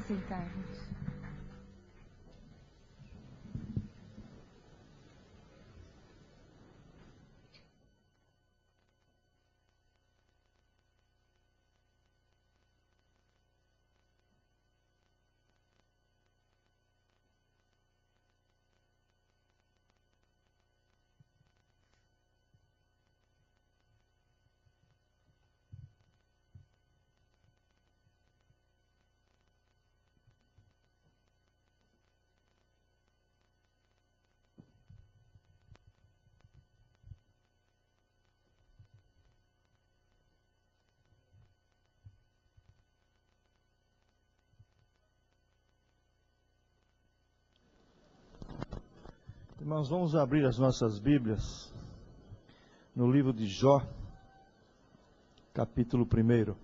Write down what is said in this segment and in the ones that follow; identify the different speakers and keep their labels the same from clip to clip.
Speaker 1: sentarmos.
Speaker 2: Irmãos, vamos abrir as nossas Bíblias no livro de Jó, capítulo 1.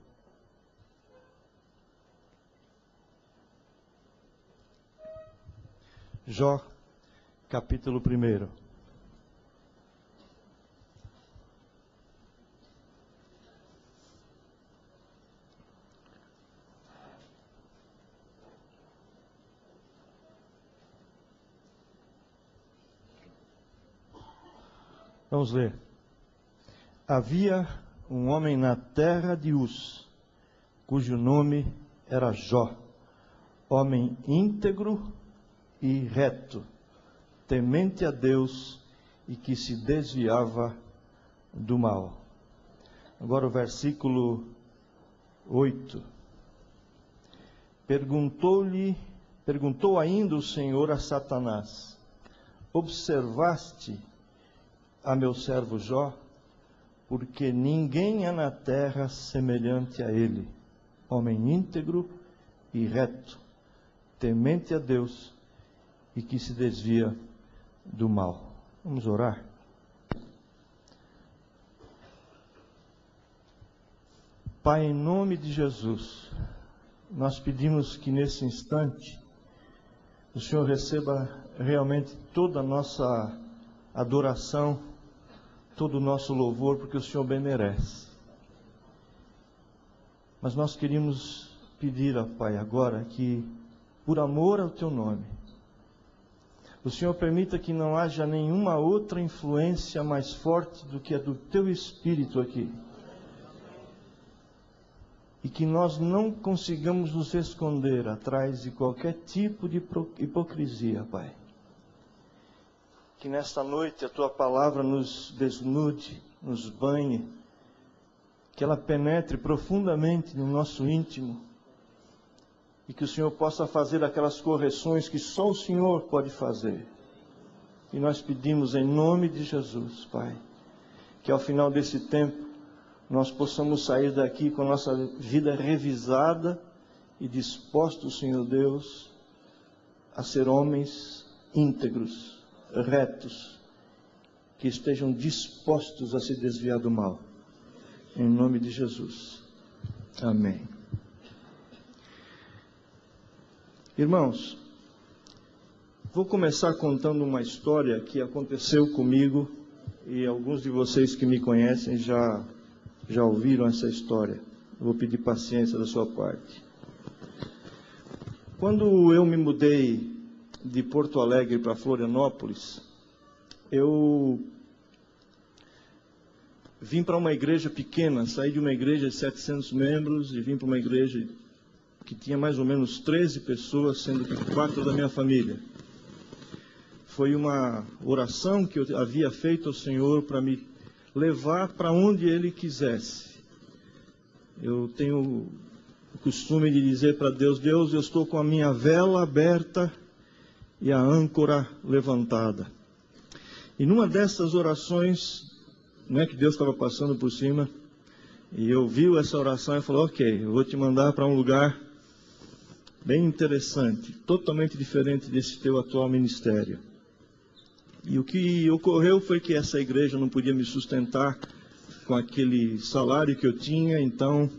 Speaker 2: Jó, capítulo 1. Vamos ler. Havia um homem na terra de Uz, cujo nome era Jó, homem íntegro e reto, temente a Deus e que se desviava do mal. Agora o versículo 8. Perguntou ainda o Senhor a Satanás: observaste a meu servo Jó? Porque ninguém é na terra semelhante a ele, homem íntegro e reto, temente a Deus e que se desvia do mal. Vamos orar. Pai, em nome de Jesus, nós pedimos que nesse instante o Senhor receba realmente toda a nossa adoração, todo o nosso louvor, porque o Senhor bem merece. Mas nós queríamos pedir a Pai agora que, por amor ao Teu nome, o Senhor permita que não haja nenhuma outra influência mais forte do que a do Teu Espírito aqui. E que nós não consigamos nos esconder atrás de qualquer tipo de hipocrisia, Pai. Que nesta noite a Tua palavra nos desnude, nos banhe, que ela penetre profundamente no nosso íntimo e que o Senhor possa fazer aquelas correções que só o Senhor pode fazer. E nós pedimos em nome de Jesus, Pai, que ao final desse tempo nós possamos sair daqui com a nossa vida revisada e dispostos, Senhor Deus, a ser homens íntegros, retos, que estejam dispostos a se desviar do mal. Em nome de Jesus. Amém. Irmãos, vou começar contando uma história que aconteceu comigo e alguns de vocês que me conhecem já ouviram essa história. Eu vou pedir paciência da sua parte. Quando eu me mudei de Porto Alegre para Florianópolis, eu vim para uma igreja pequena, saí de uma igreja de 700 membros e vim para uma igreja que tinha mais ou menos 13 pessoas, sendo que 4 da minha família. Foi uma oração que eu havia feito ao Senhor para me levar para onde Ele quisesse. Eu tenho o costume de dizer para Deus: Deus, eu estou com a minha vela aberta e a âncora levantada. E numa dessas orações, não é que Deus estava passando por cima, e ouviu essa oração e falou: ok, eu vou te mandar para um lugar bem interessante, totalmente diferente desse teu atual ministério. E o que ocorreu foi que essa igreja não podia me sustentar com aquele salário que eu tinha, então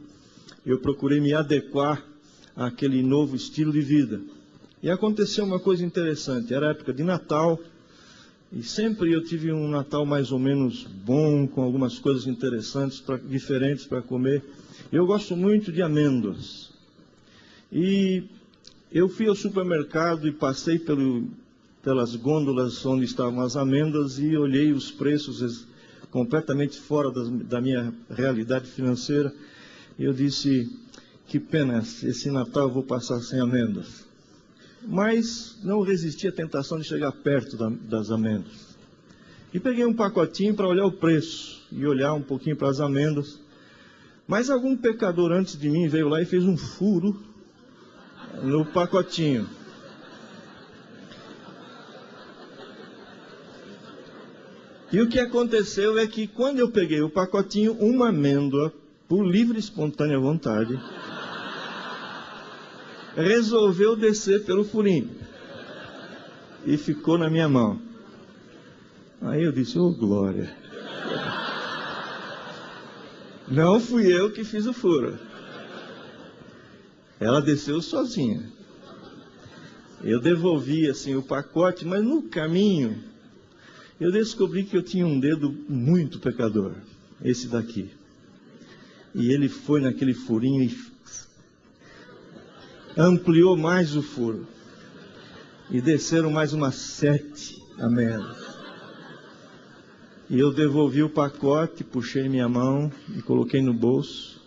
Speaker 2: eu procurei me adequar àquele novo estilo de vida. E aconteceu uma coisa interessante, era época de Natal, e sempre eu tive um Natal mais ou menos bom, com algumas coisas interessantes, diferentes para comer. Eu gosto muito de amêndoas. E Eu fui ao supermercado e passei pelas gôndolas onde estavam as amêndoas e olhei os preços completamente fora da minha realidade financeira. E eu disse, que pena, esse Natal eu vou passar sem amêndoas. Mas não resisti à tentação de chegar perto das amêndoas. E peguei um pacotinho para olhar o preço e olhar um pouquinho para as amêndoas. Mas algum pecador antes de mim veio lá e fez um furo no pacotinho. E o que aconteceu é que quando eu peguei o pacotinho, uma amêndoa, por livre e espontânea vontade, resolveu descer pelo furinho e ficou na minha mão. Aí eu disse, ô glória. Não fui eu que fiz o furo. Ela desceu sozinha. Eu devolvi assim o pacote, mas no caminho eu descobri que eu tinha um dedo muito pecador, esse daqui. E ele foi naquele furinho e ampliou mais o furo. E desceram mais umas 7 amêndoas. E eu devolvi o pacote, puxei minha mão e coloquei no bolso.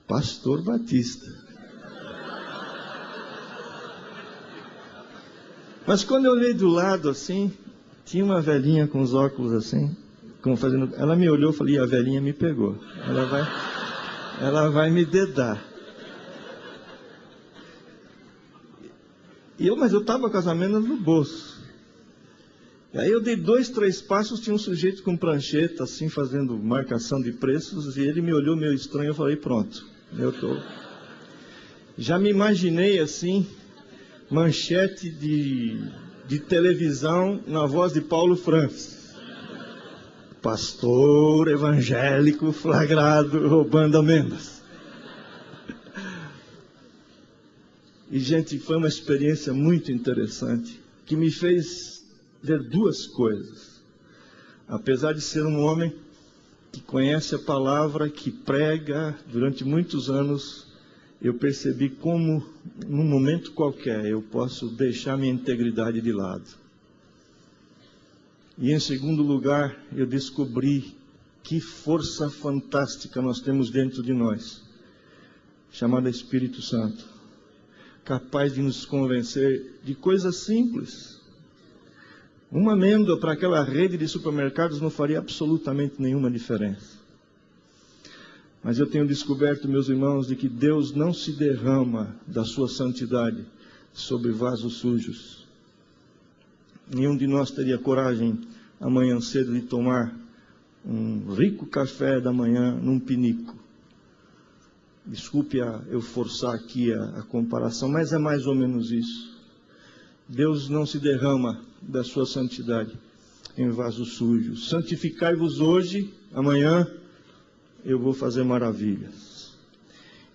Speaker 2: Pastor Batista. Mas quando eu olhei do lado assim, tinha uma velhinha com os óculos assim, como fazendo. Ela me olhou e falei, a velhinha me pegou. Ela vai me dedar. Mas eu estava com as amêndoas no bolso. E aí eu dei 2, 3 passos, tinha um sujeito com prancheta, assim, fazendo marcação de preços, e ele me olhou meio estranho, eu falei, pronto, já me imaginei assim, manchete de televisão na voz de Paulo Francis. Pastor evangélico flagrado roubando amêndoas. E, gente, foi uma experiência muito interessante, que me fez ver 2 coisas. Apesar de ser um homem que conhece a palavra, que prega durante muitos anos, eu percebi como, num momento qualquer, eu posso deixar minha integridade de lado. E, em segundo lugar, eu descobri que força fantástica nós temos dentro de nós, chamada Espírito Santo, capaz de nos convencer de coisas simples. Uma amêndoa para aquela rede de supermercados não faria absolutamente nenhuma diferença. Mas eu tenho descoberto, meus irmãos, de que Deus não se derrama da sua santidade sobre vasos sujos. Nenhum de nós teria coragem amanhã cedo de tomar um rico café da manhã num pinico. Desculpe eu forçar aqui a comparação, mas é mais ou menos isso. Deus não se derrama da sua santidade em vasos sujos. Santificai-vos hoje, amanhã eu vou fazer maravilhas.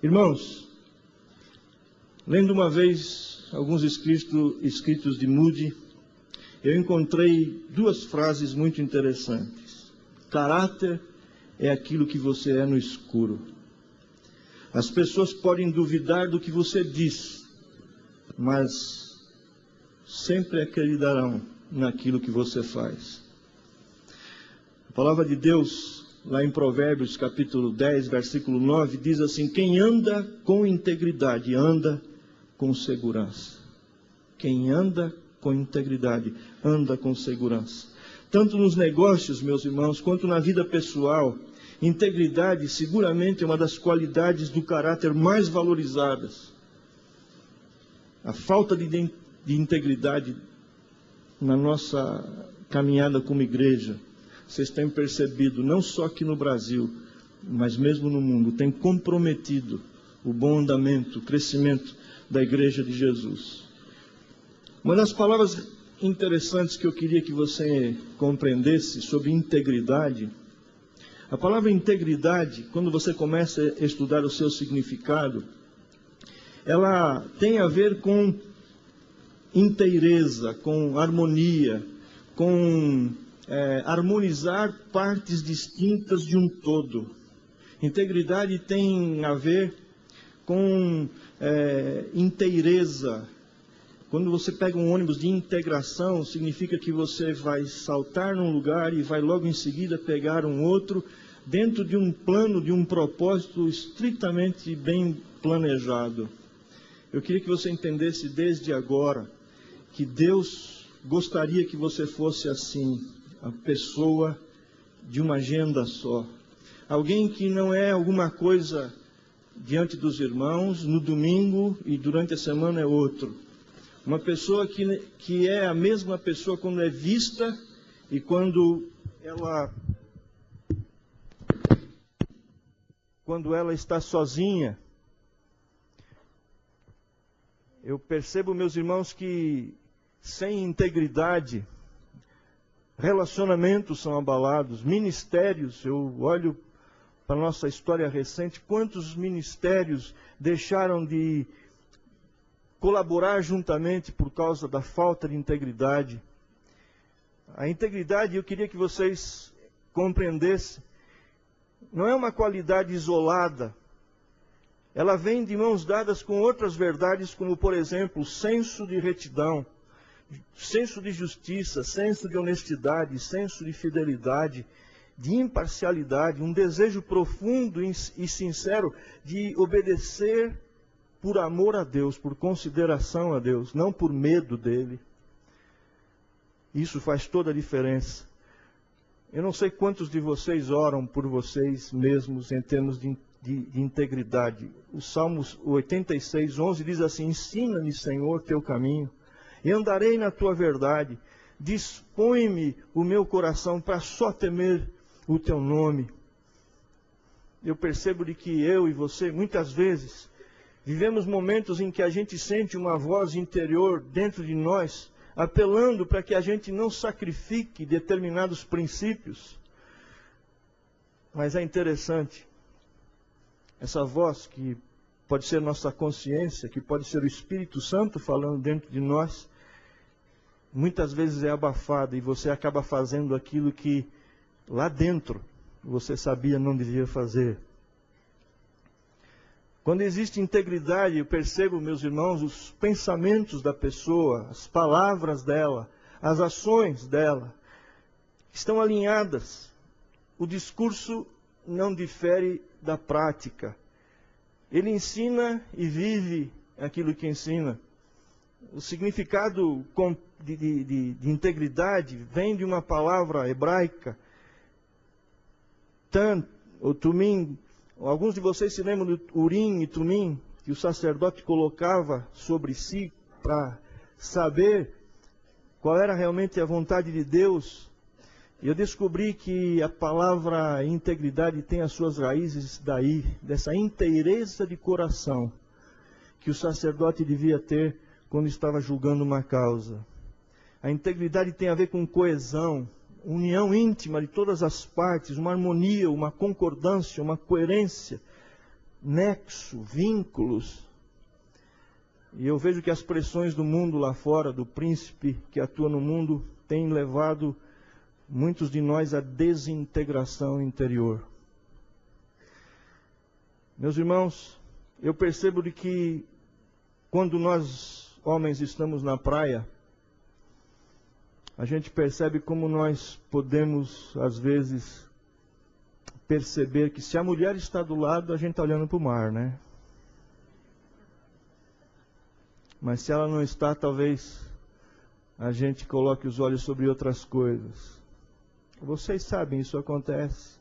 Speaker 2: Irmãos, lendo uma vez alguns escritos de Moody, eu encontrei 2 frases muito interessantes. Caráter é aquilo que você é no escuro. As pessoas podem duvidar do que você diz, mas sempre acreditarão naquilo que você faz. A palavra de Deus, lá em Provérbios capítulo 10, versículo 9, diz assim: quem anda com integridade, anda com segurança. Quem anda com integridade, anda com segurança. Tanto nos negócios, meus irmãos, quanto na vida pessoal, integridade seguramente é uma das qualidades do caráter mais valorizadas. A falta de integridade na nossa caminhada como igreja, vocês têm percebido, não só aqui no Brasil, mas mesmo no mundo, tem comprometido o bom andamento, o crescimento da igreja de Jesus. Uma das palavras interessantes que eu queria que você compreendesse sobre integridade, a palavra integridade, quando você começa a estudar o seu significado, ela tem a ver com inteireza, com harmonia, com harmonizar partes distintas de um todo. Integridade tem a ver com inteireza. Quando você pega um ônibus de integração, significa que você vai saltar num lugar e vai logo em seguida pegar um outro, dentro de um plano, de um propósito estritamente bem planejado. Eu queria que você entendesse desde agora que Deus gostaria que você fosse assim, a pessoa de uma agenda só. Alguém que não é alguma coisa diante dos irmãos, no domingo e durante a semana é outro. Uma pessoa que é a mesma pessoa quando é vista e quando ela está sozinha. Eu percebo, meus irmãos, que sem integridade, relacionamentos são abalados, ministérios, eu olho para a nossa história recente, quantos ministérios deixaram de colaborar juntamente por causa da falta de integridade. A integridade, eu queria que vocês compreendessem, não é uma qualidade isolada. Ela vem de mãos dadas com outras verdades, como, por exemplo, senso de retidão, senso de justiça, senso de honestidade, senso de fidelidade, de imparcialidade, um desejo profundo e sincero de obedecer por amor a Deus, por consideração a Deus, não por medo dele. Isso faz toda a diferença. Eu não sei quantos de vocês oram por vocês mesmos em termos de integridade. O Salmos 86, 11 diz assim: ensina-me, Senhor, teu caminho, e andarei na tua verdade. Dispõe-me o meu coração para só temer o teu nome. Eu percebo de que eu e você, muitas vezes, vivemos momentos em que a gente sente uma voz interior dentro de nós, apelando para que a gente não sacrifique determinados princípios. Mas é interessante, essa voz que pode ser nossa consciência, que pode ser o Espírito Santo falando dentro de nós, muitas vezes é abafada e você acaba fazendo aquilo que lá dentro você sabia não devia fazer. Quando existe integridade, eu percebo, meus irmãos, os pensamentos da pessoa, as palavras dela, as ações dela, estão alinhadas. O discurso não difere da prática. Ele ensina e vive aquilo que ensina. O significado de integridade vem de uma palavra hebraica, tan, ou tumim. Alguns de vocês se lembram do Urim e Tumim, que o sacerdote colocava sobre si para saber qual era realmente a vontade de Deus. E eu descobri que a palavra integridade tem as suas raízes daí, dessa inteireza de coração que o sacerdote devia ter quando estava julgando uma causa. A integridade tem a ver com coesão, união íntima de todas as partes, uma harmonia, uma concordância, uma coerência, nexo, vínculos. E eu vejo que as pressões do mundo lá fora, do príncipe que atua no mundo, têm levado muitos de nós à desintegração interior. Meus irmãos, eu percebo de que quando nós, homens, estamos na praia, a gente percebe como nós podemos, às vezes, perceber que se a mulher está do lado, a gente está olhando para o mar, né? Mas se ela não está, talvez a gente coloque os olhos sobre outras coisas. Vocês sabem, isso acontece.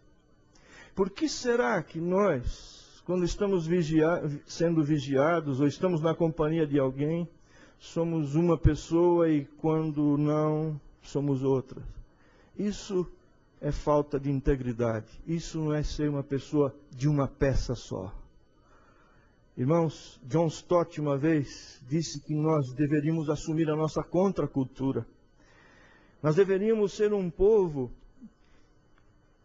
Speaker 2: Por que será que nós, quando estamos sendo vigiados, ou estamos na companhia de alguém, somos uma pessoa e quando não, somos outra? Isso é falta de integridade. Isso não é ser uma pessoa de uma peça só. Irmãos, John Stott uma vez disse que nós deveríamos assumir a nossa contracultura. Nós deveríamos ser um povo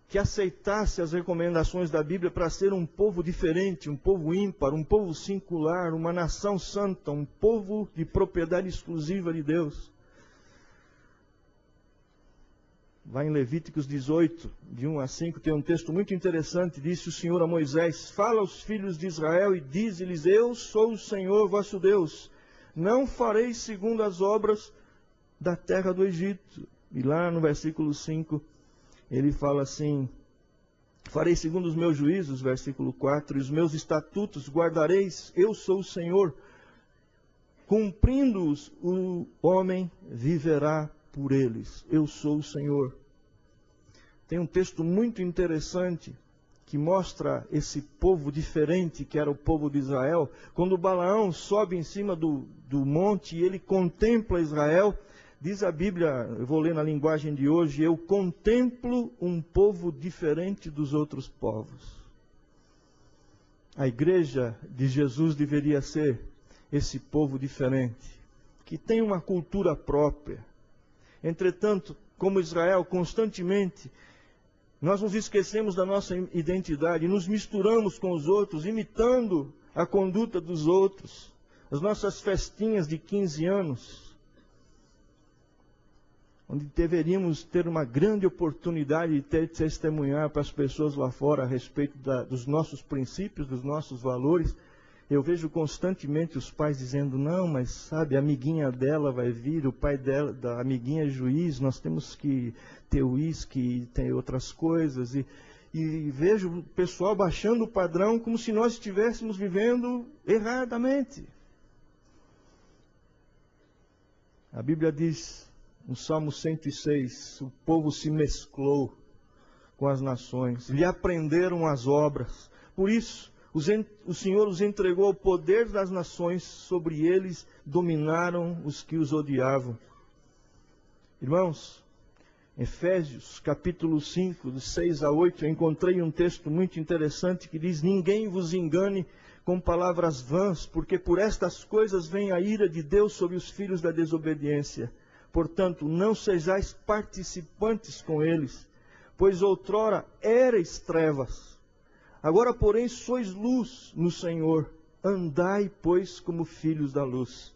Speaker 2: que aceitasse as recomendações da Bíblia para ser um povo diferente, um povo ímpar, um povo singular, uma nação santa, um povo de propriedade exclusiva de Deus. Lá em Levíticos 18, de 1 a 5, tem um texto muito interessante. Disse o Senhor a Moisés: fala aos filhos de Israel e dize-lhes: eu sou o Senhor vosso Deus. Não fareis segundo as obras da terra do Egito. E lá no versículo 5, ele fala assim: farei segundo os meus juízos, versículo 4, e os meus estatutos guardareis, eu sou o Senhor. Cumprindo-os, o homem viverá por eles. Eu sou o Senhor. Tem um texto muito interessante que mostra esse povo diferente que era o povo de Israel. Quando Balaão sobe em cima do monte e ele contempla Israel, diz a Bíblia, eu vou ler na linguagem de hoje: eu contemplo um povo diferente dos outros povos. A igreja de Jesus deveria ser esse povo diferente, que tem uma cultura própria. Entretanto, como Israel, constantemente, nós nos esquecemos da nossa identidade, nos misturamos com os outros, imitando a conduta dos outros. As nossas festinhas de 15 anos, onde deveríamos ter uma grande oportunidade de testemunhar para as pessoas lá fora a respeito dos nossos princípios, dos nossos valores. Eu vejo constantemente os pais dizendo: não, mas sabe, a amiguinha dela vai vir, o pai dela, da amiguinha é juiz, nós temos que ter uísque, tem outras coisas. E vejo o pessoal baixando o padrão como se nós estivéssemos vivendo erradamente. A Bíblia diz, no Salmo 106, o povo se mesclou com as nações, lhe aprenderam as obras. Por isso, o Senhor os entregou ao poder das nações, sobre eles dominaram os que os odiavam. Irmãos, Efésios capítulo 5, de 6 a 8, eu encontrei um texto muito interessante que diz: ninguém vos engane com palavras vãs, porque por estas coisas vem a ira de Deus sobre os filhos da desobediência. Portanto, não sejais participantes com eles, pois outrora erais trevas. Agora, porém, sois luz no Senhor. Andai, pois, como filhos da luz.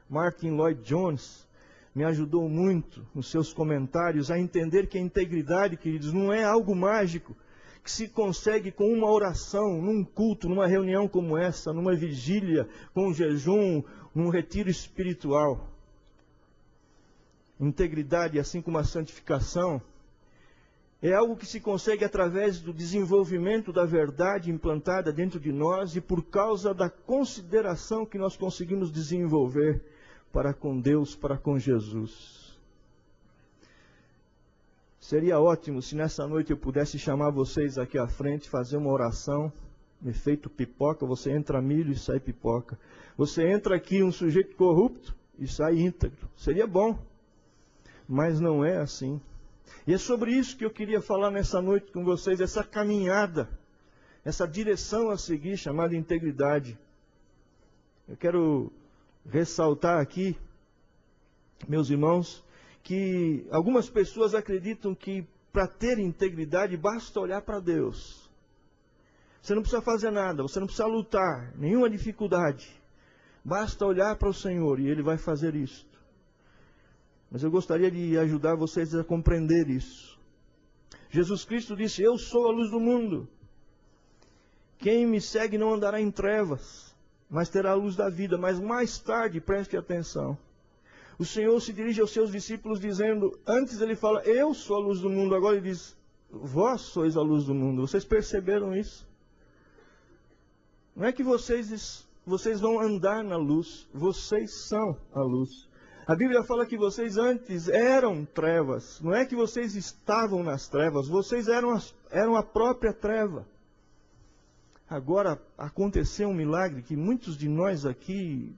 Speaker 2: Martin Lloyd Jones me ajudou muito nos seus comentários a entender que a integridade, queridos, não é algo mágico que se consegue com uma oração, num culto, numa reunião como essa, numa vigília, com um jejum, num retiro espiritual. Integridade, assim como a santificação, é algo que se consegue através do desenvolvimento da verdade implantada dentro de nós e por causa da consideração que nós conseguimos desenvolver para com Deus, para com Jesus. Seria ótimo se nessa noite eu pudesse chamar vocês aqui à frente, fazer uma oração, efeito pipoca, você entra milho e sai pipoca. Você entra aqui um sujeito corrupto e sai íntegro. Seria bom, mas não é assim. E é sobre isso que eu queria falar nessa noite com vocês, essa caminhada, essa direção a seguir, chamada integridade. Eu quero ressaltar aqui, meus irmãos, que algumas pessoas acreditam que para ter integridade basta olhar para Deus. Você não precisa fazer nada, você não precisa lutar, nenhuma dificuldade. Basta olhar para o Senhor e Ele vai fazer isso. Mas eu gostaria de ajudar vocês a compreender isso. Jesus Cristo disse: eu sou a luz do mundo. Quem me segue não andará em trevas, mas terá a luz da vida. Mas mais tarde, preste atenção, o Senhor se dirige aos seus discípulos dizendo, antes ele fala, eu sou a luz do mundo, agora ele diz, vós sois a luz do mundo. Vocês perceberam isso? Não é que vocês vão andar na luz, vocês são a luz. A Bíblia fala que vocês antes eram trevas. Não é que vocês estavam nas trevas, vocês eram a própria treva. Agora aconteceu um milagre que muitos de nós aqui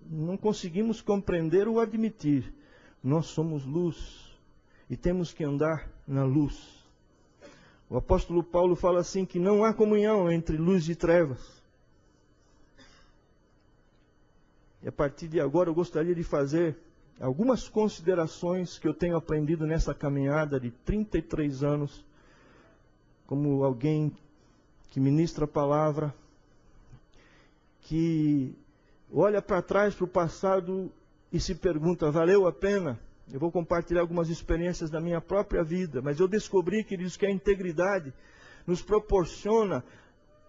Speaker 2: não conseguimos compreender ou admitir. Nós somos luz e temos que andar na luz. O apóstolo Paulo fala assim que não há comunhão entre luz e trevas. E a partir de agora eu gostaria de fazer algumas considerações que eu tenho aprendido nessa caminhada de 33 anos, como alguém que ministra a palavra, que olha para trás, para o passado e se pergunta, valeu a pena Eu vou compartilhar algumas experiências da minha própria vida, mas eu descobri, queridos, que a integridade nos proporciona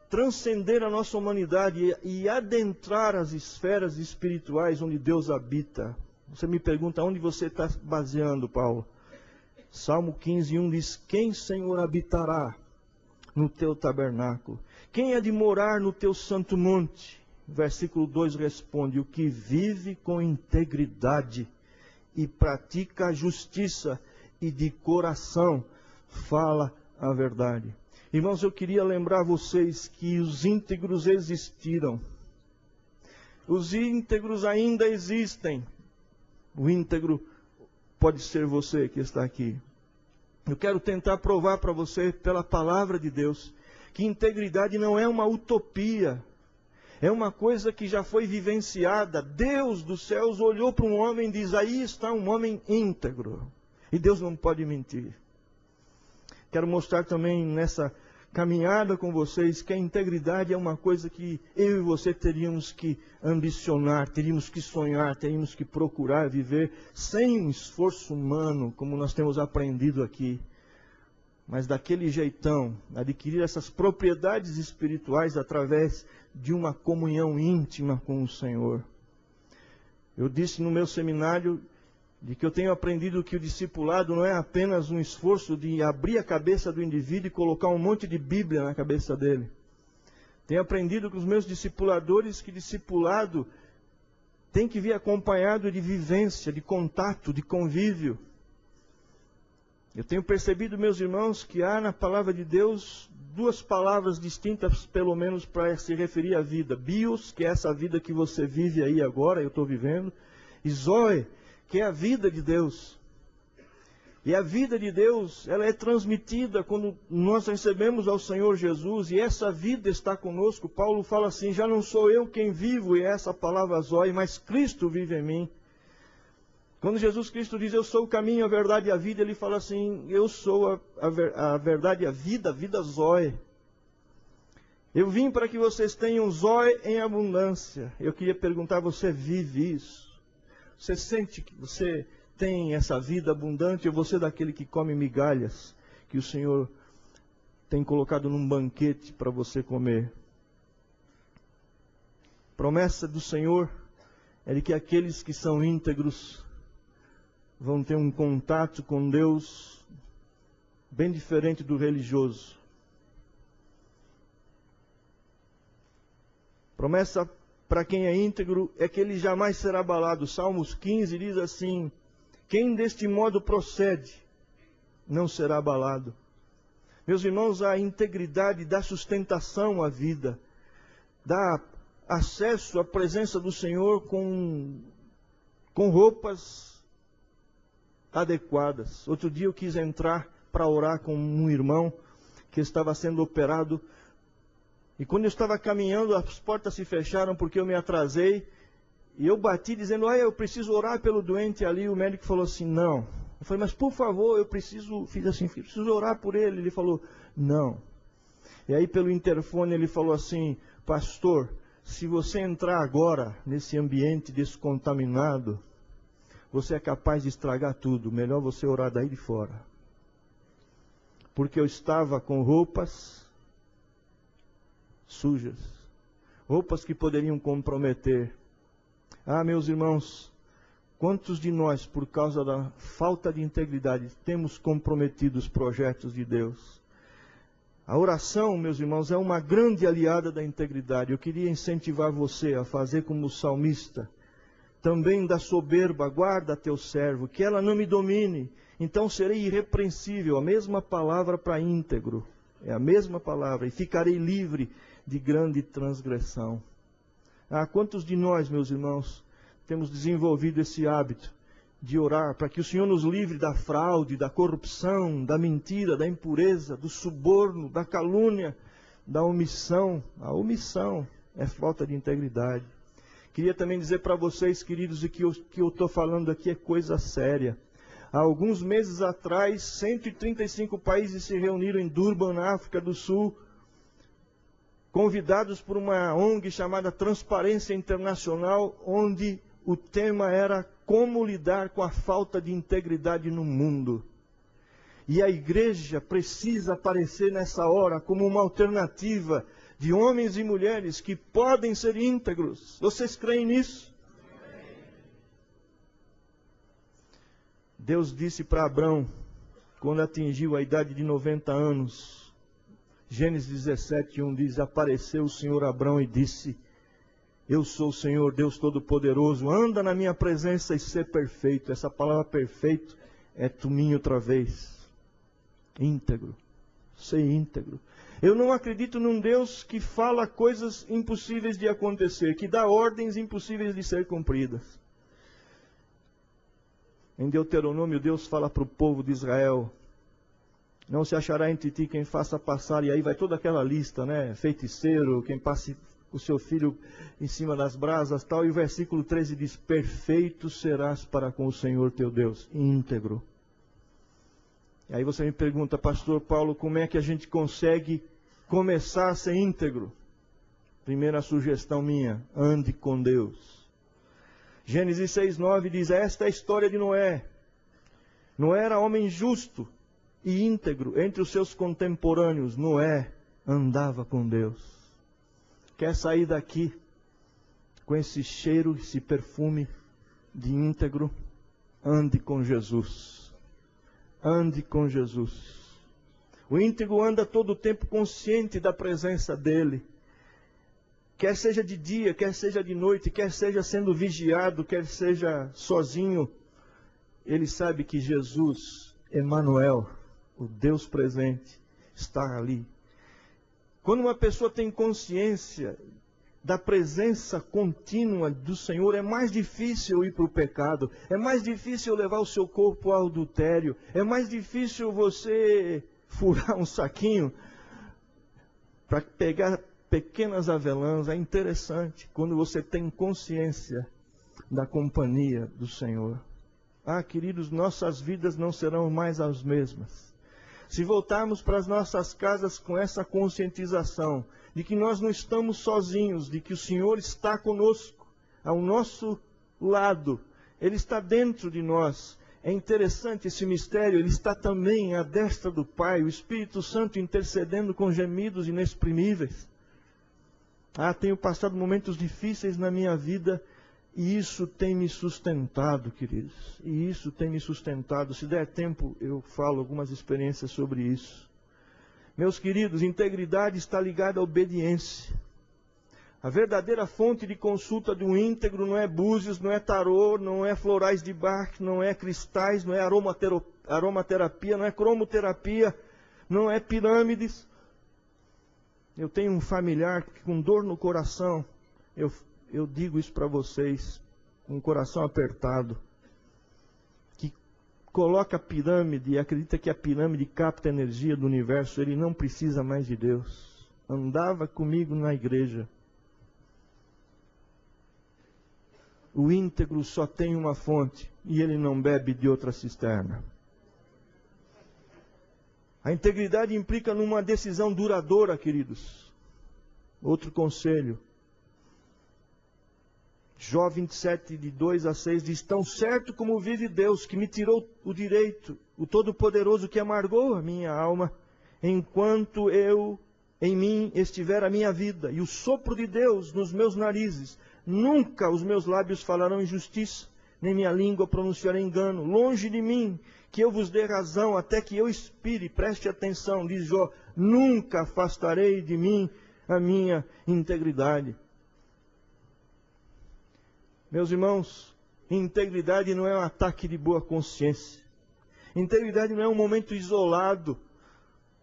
Speaker 2: transcender a nossa humanidade e adentrar as esferas espirituais onde Deus habita. Você me pergunta, onde você está baseando, Paulo? Salmo 15:1 diz, quem, Senhor, habitará no teu tabernáculo? Quem é de morar no teu santo monte? Versículo 2 responde, o que vive com integridade e pratica a justiça e de coração fala a verdade. Irmãos, eu queria lembrar vocês que os íntegros existiram. Os íntegros ainda existem. O íntegro pode ser você que está aqui. Eu quero tentar provar para você, pela palavra de Deus, que integridade não é uma utopia. É uma coisa que já foi vivenciada. Deus dos céus olhou para um homem e diz, aí está um homem íntegro. E Deus não pode mentir. Quero mostrar também nessa caminhada com vocês que a integridade é uma coisa que eu e você teríamos que ambicionar, teríamos que sonhar, teríamos que procurar viver sem um esforço humano, como nós temos aprendido aqui. Mas daquele jeitão, adquirir essas propriedades espirituais através de uma comunhão íntima com o Senhor. Eu disse no meu seminário de que eu tenho aprendido que o discipulado não é apenas um esforço de abrir a cabeça do indivíduo e colocar um monte de Bíblia na cabeça dele. Tenho aprendido com os meus discipuladores que discipulado tem que vir acompanhado de vivência, de contato, de convívio. Eu tenho percebido, meus irmãos, que há na palavra de Deus duas palavras distintas, pelo menos, para se referir à vida. Bios, que é essa vida que você vive aí agora, eu estou vivendo. E Zoe, que é a vida de Deus. E a vida de Deus, ela é transmitida quando nós recebemos ao Senhor Jesus, e essa vida está conosco. Paulo fala assim, já não sou eu quem vivo, e essa palavra Zoe, mas Cristo vive em mim. Quando Jesus Cristo diz, eu sou o caminho, a verdade e a vida, ele fala assim, eu sou a verdade e a vida Zoe. Eu vim para que vocês tenham Zoe em abundância. Eu queria perguntar, você vive isso? Você sente que você tem essa vida abundante, ou você é daquele que come migalhas, que o Senhor tem colocado num banquete para você comer? Promessa do Senhor é de que aqueles que são íntegros vão ter um contato com Deus bem diferente do religioso. Promessa para quem é íntegro é que ele jamais será abalado. Salmos 15 diz assim, quem deste modo procede não será abalado. Meus irmãos, a integridade dá sustentação à vida, dá acesso à presença do Senhor com roupas adequadas. Outro dia eu quis entrar para orar com um irmão que estava sendo operado. E quando eu estava caminhando, as portas se fecharam porque eu me atrasei. E eu bati dizendo, eu preciso orar pelo doente ali. O médico falou assim, não. Eu falei, mas por favor, preciso orar por ele. Ele falou, não. E aí pelo interfone ele falou assim, pastor, se você entrar agora nesse ambiente descontaminado, você é capaz de estragar tudo. Melhor você orar daí de fora. Porque eu estava com roupas sujas, roupas que poderiam comprometer. Meus irmãos, quantos de nós, por causa da falta de integridade, temos comprometido os projetos de Deus? A oração, meus irmãos, é uma grande aliada da integridade. Eu queria incentivar você a fazer como o salmista. Também da soberba, guarda teu servo, que ela não me domine. Então serei irrepreensível. A mesma palavra para íntegro. É a mesma palavra. E ficarei livre de grande transgressão. Quantos de nós, meus irmãos, temos desenvolvido esse hábito de orar para que o Senhor nos livre da fraude, da corrupção, da mentira, da impureza, do suborno, da calúnia, da omissão. A omissão é falta de integridade. Queria também dizer para vocês, queridos, que eu estou falando aqui é coisa séria. Há alguns meses atrás, 135 países se reuniram em Durban, na África do Sul, convidados por uma ONG chamada Transparência Internacional, onde o tema era como lidar com a falta de integridade no mundo. E a igreja precisa aparecer nessa hora como uma alternativa de homens e mulheres que podem ser íntegros. Vocês creem nisso? Deus disse para Abrão, quando atingiu a idade de 90 anos, Gênesis 17:1 diz, apareceu o Senhor a Abrão e disse, eu sou o Senhor, Deus Todo-Poderoso, anda na minha presença e ser perfeito. Essa palavra perfeito é tumim outra vez. Íntegro. Ser íntegro. Eu não acredito num Deus que fala coisas impossíveis de acontecer, que dá ordens impossíveis de ser cumpridas. Em Deuteronômio, Deus fala para o povo de Israel, não se achará entre ti quem faça passar, e aí vai toda aquela lista, né? Feiticeiro, quem passe o seu filho em cima das brasas, tal. E o versículo 13 diz, perfeito serás para com o Senhor teu Deus, íntegro. E aí você me pergunta, pastor Paulo, como é que a gente consegue começar a ser íntegro? Primeira sugestão minha, ande com Deus. Gênesis 6:9 diz, esta é a história de Noé. Noé era homem justo e íntegro entre os seus contemporâneos. Noé andava com Deus. Quer sair daqui com esse cheiro, esse perfume de íntegro? Ande com Jesus. Ande com Jesus. O íntegro anda todo o tempo consciente da presença dele. Quer seja de dia, quer seja de noite, quer seja sendo vigiado, quer seja sozinho. Ele sabe que Jesus, Emanuel, o Deus presente, está ali. Quando uma pessoa tem consciência da presença contínua do Senhor, é mais difícil ir para o pecado, é mais difícil levar o seu corpo ao adultério, é mais difícil você furar um saquinho para pegar pequenas avelãs. É interessante quando você tem consciência da companhia do Senhor. Ah, queridos, nossas vidas não serão mais as mesmas. Se voltarmos para as nossas casas com essa conscientização de que nós não estamos sozinhos, de que o Senhor está conosco, ao nosso lado, Ele está dentro de nós. É interessante esse mistério, Ele está também à destra do Pai, o Espírito Santo intercedendo com gemidos inexprimíveis. Ah, tenho passado momentos difíceis na minha vida e isso tem me sustentado, queridos. E isso tem me sustentado. Se der tempo, eu falo algumas experiências sobre isso. Meus queridos, integridade está ligada à obediência. A verdadeira fonte de consulta de um íntegro não é búzios, não é tarô, não é florais de Bach, não é cristais, não é aromaterapia, não é cromoterapia, não é pirâmides. Eu tenho um familiar que, com dor no coração, eu digo isso para vocês, com o coração apertado, que coloca a pirâmide e acredita que a pirâmide capta a energia do universo. Ele não precisa mais de Deus. Andava comigo na igreja. O íntegro só tem uma fonte e ele não bebe de outra cisterna. A integridade implica numa decisão duradoura, queridos. Outro conselho. Jó 27, de 2-6 diz, tão certo como vive Deus, que me tirou o direito, o Todo-Poderoso que amargou a minha alma, enquanto em mim estiver a minha vida, e o sopro de Deus nos meus narizes, nunca os meus lábios falarão injustiça, nem minha língua pronunciará engano. Longe de mim, que eu vos dê razão, até que eu expire. Preste atenção, diz Jó, nunca afastarei de mim a minha integridade. Meus irmãos, integridade não é um ataque de boa consciência. Integridade não é um momento isolado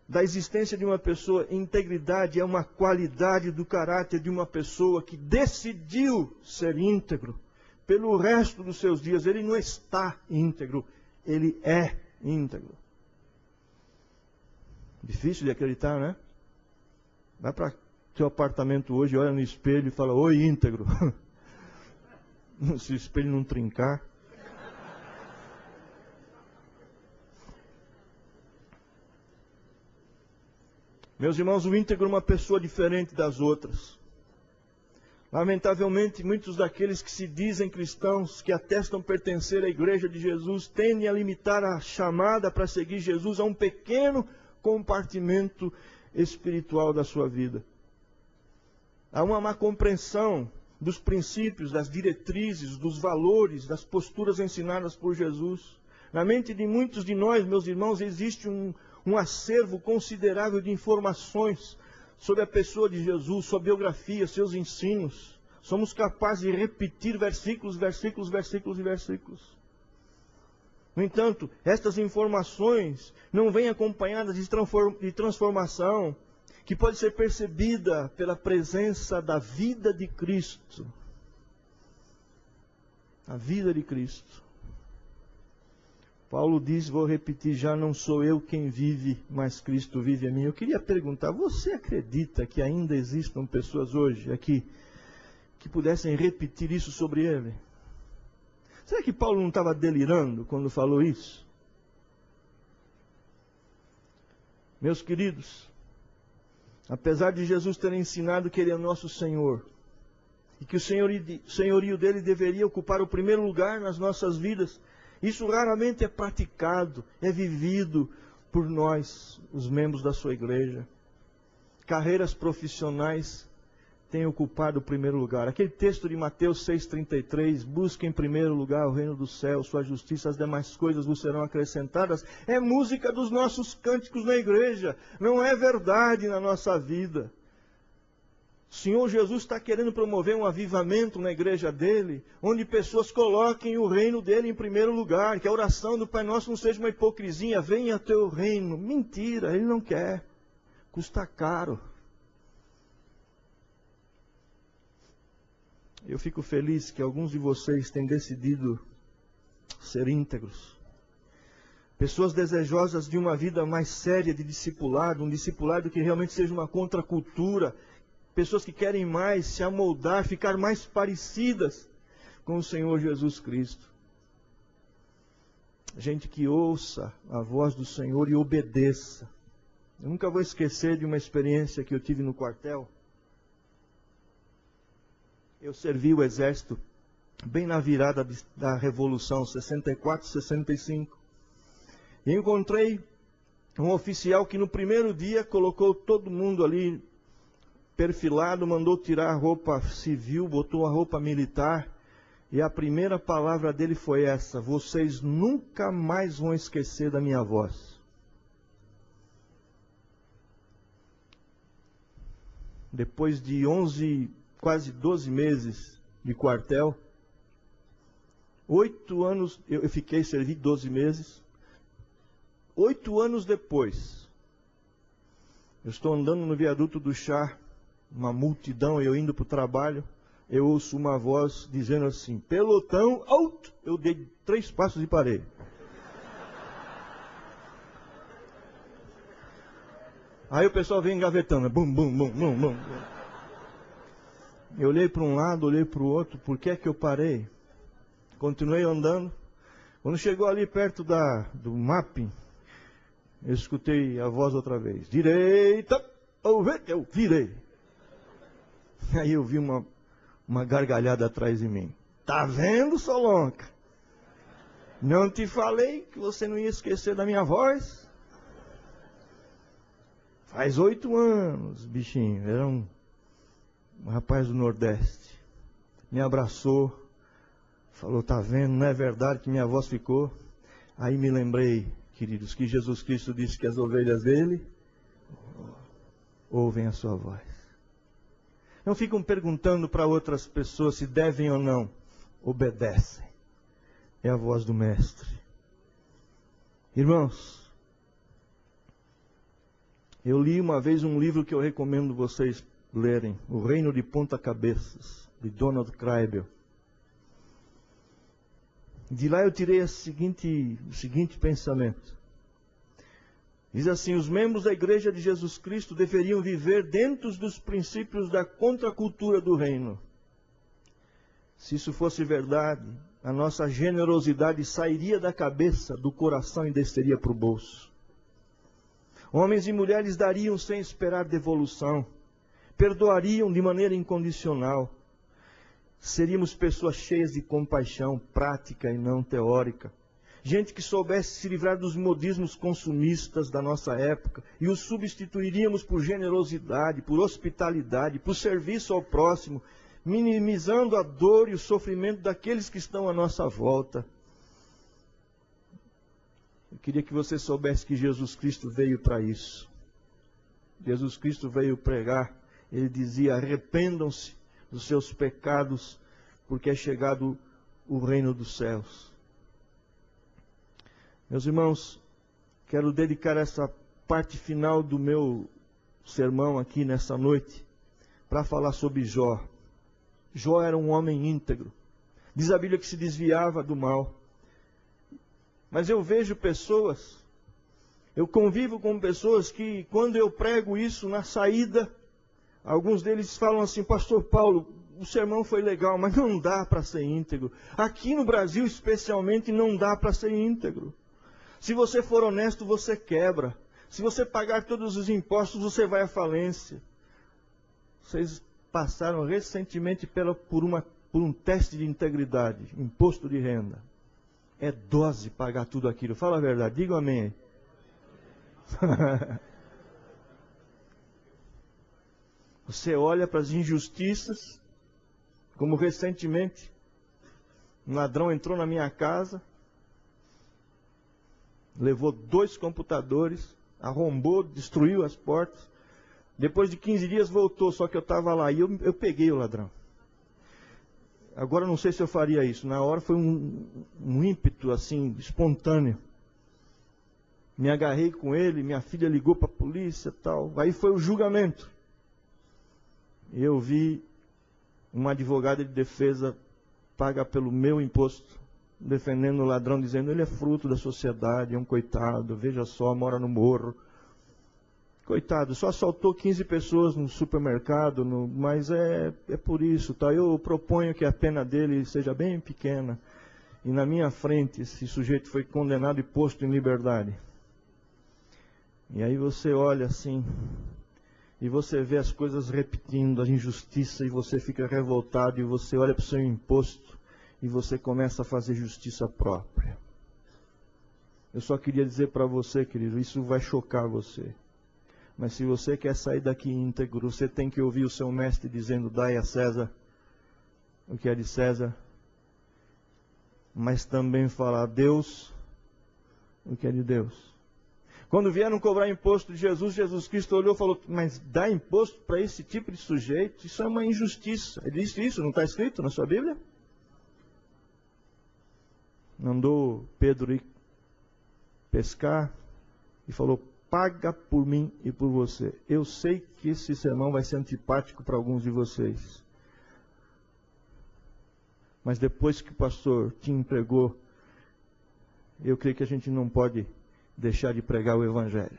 Speaker 2: da existência de uma pessoa. Integridade é uma qualidade do caráter de uma pessoa que decidiu ser íntegro pelo resto dos seus dias. Ele não está íntegro, ele é íntegro. Difícil de acreditar, né? Vai para seu apartamento hoje, olha no espelho e fala, oi, íntegro. Se o espelho não trincar. Meus irmãos, o íntegro é uma pessoa diferente das outras. Lamentavelmente, muitos daqueles que se dizem cristãos, que atestam pertencer à Igreja de Jesus, tendem a limitar a chamada para seguir Jesus a um pequeno compartimento espiritual da sua vida. Há uma má compreensão dos princípios, das diretrizes, dos valores, das posturas ensinadas por Jesus. Na mente de muitos de nós, meus irmãos, existe um acervo considerável de informações sobre a pessoa de Jesus, sua biografia, seus ensinos. Somos capazes de repetir versículos. No entanto, estas informações não vêm acompanhadas de transformação, que pode ser percebida pela presença da vida de Cristo. A vida de Cristo. Paulo diz, vou repetir, já não sou eu quem vive, mas Cristo vive em mim. Eu queria perguntar, você acredita que ainda existam pessoas hoje aqui que pudessem repetir isso sobre ele? Será que Paulo não estava delirando quando falou isso? Meus queridos, apesar de Jesus ter ensinado que Ele é nosso Senhor, e que o senhorio dele deveria ocupar o primeiro lugar nas nossas vidas, isso raramente é praticado, é vivido por nós, os membros da sua igreja. Carreiras profissionais têm ocupado o primeiro lugar. Aquele texto de Mateus 6,33, busque em primeiro lugar o reino do céu, sua justiça, as demais coisas vos serão acrescentadas, é música dos nossos cânticos na igreja, não é verdade na nossa vida. O Senhor Jesus está querendo promover um avivamento na igreja dele, onde pessoas coloquem o reino dele em primeiro lugar, que a oração do Pai Nosso não seja uma hipocrisia, venha teu reino. Mentira, ele não quer. Custa caro. Eu fico feliz que alguns de vocês têm decidido ser íntegros. Pessoas desejosas de uma vida mais séria de discipulado, um discipulado que realmente seja uma contracultura. Pessoas que querem mais se amoldar, ficar mais parecidas com o Senhor Jesus Cristo. Gente que ouça a voz do Senhor e obedeça. Eu nunca vou esquecer de uma experiência que eu tive no quartel. Eu servi o exército bem na virada da Revolução, 64, 65. E encontrei um oficial que no primeiro dia colocou todo mundo ali perfilado, mandou tirar a roupa civil, botou a roupa militar, e a primeira palavra dele foi essa: vocês nunca mais vão esquecer da minha voz. Depois de 11, quase 12 meses de quartel, 8 anos, eu fiquei, servi 12 meses, 8 anos depois, eu estou andando no viaduto do Chá, uma multidão, eu indo para o trabalho, eu ouço uma voz dizendo assim: pelotão, alto! Eu dei 3 passos e parei. Aí o pessoal vem engavetando, bum, bum, bum, bum, bum. Eu olhei para um lado, olhei para o outro, por que é que eu parei? Continuei andando. Quando chegou ali perto do mapping, eu escutei a voz outra vez: direita, eu virei. Aí eu vi uma gargalhada atrás de mim. Tá vendo, Solonca? Não te falei que você não ia esquecer da minha voz? Faz 8 anos, bichinho. Era um rapaz do Nordeste. Me abraçou. Falou, tá vendo, não é verdade que minha voz ficou? Aí me lembrei, queridos, que Jesus Cristo disse que as ovelhas dele ouvem a sua voz. Não ficam perguntando para outras pessoas se devem ou não. Obedecem. É a voz do Mestre. Irmãos, eu li uma vez um livro que eu recomendo vocês lerem. O Reino de Ponta Cabeças, de Donald Kraybill. De lá eu tirei o seguinte pensamento. Diz assim: os membros da Igreja de Jesus Cristo deveriam viver dentro dos princípios da contracultura do reino. Se isso fosse verdade, a nossa generosidade sairia da cabeça, do coração e desceria para o bolso. Homens e mulheres dariam sem esperar devolução, perdoariam de maneira incondicional, Seríamos pessoas cheias de compaixão prática e não teórica. Gente que soubesse se livrar dos modismos consumistas da nossa época e os substituiríamos por generosidade, por hospitalidade, por serviço ao próximo, minimizando a dor e o sofrimento daqueles que estão à nossa volta. Eu queria que você soubesse que Jesus Cristo veio para isso. Jesus Cristo veio pregar. Ele dizia: arrependam-se dos seus pecados, porque é chegado o reino dos céus. Meus irmãos, quero dedicar essa parte final do meu sermão aqui nessa noite para falar sobre Jó. Jó era um homem íntegro. Diz a Bíblia que se desviava do mal. Mas eu vejo pessoas, eu convivo com pessoas que, quando eu prego isso na saída, alguns deles falam assim: pastor Paulo, o sermão foi legal, mas não dá para ser íntegro. Aqui no Brasil, especialmente, não dá para ser íntegro. Se você for honesto, você quebra. Se você pagar todos os impostos, você vai à falência. Vocês passaram recentemente por um teste de integridade, imposto de renda. É dose pagar tudo aquilo. Fala a verdade, diga amém. Você olha para as injustiças, como recentemente um ladrão entrou na minha casa, levou 2 computadores, arrombou, destruiu as portas. Depois de 15 dias voltou, só que eu estava lá e eu peguei o ladrão. Agora não sei se eu faria isso. Na hora foi um ímpeto assim, espontâneo. Me agarrei com ele, minha filha ligou para a polícia e tal. Aí foi o julgamento. Eu vi uma advogada de defesa paga pelo meu imposto, defendendo o ladrão, dizendo: ele é fruto da sociedade, é um coitado, veja só, mora no morro. Coitado, só assaltou 15 pessoas no supermercado, mas é por isso, tá? Eu proponho que a pena dele seja bem pequena. E na minha frente, esse sujeito foi condenado e posto em liberdade. E aí você olha assim, e você vê as coisas repetindo, a injustiça, e você fica revoltado, e você olha para o seu imposto, e você começa a fazer justiça própria. Eu só queria dizer para você, querido, isso vai chocar você. Mas se você quer sair daqui íntegro, você tem que ouvir o seu mestre dizendo: dai a César o que é de César, mas também falar a Deus o que é de Deus. Quando vieram cobrar imposto de Jesus, Jesus Cristo olhou e falou: mas dá imposto para esse tipo de sujeito? Isso é uma injustiça. Ele disse isso, não está escrito na sua Bíblia? Mandou Pedro ir pescar e falou: paga por mim e por você. Eu sei que esse sermão vai ser antipático para alguns de vocês. Mas depois que o pastor te empregou, eu creio que a gente não pode deixar de pregar o Evangelho.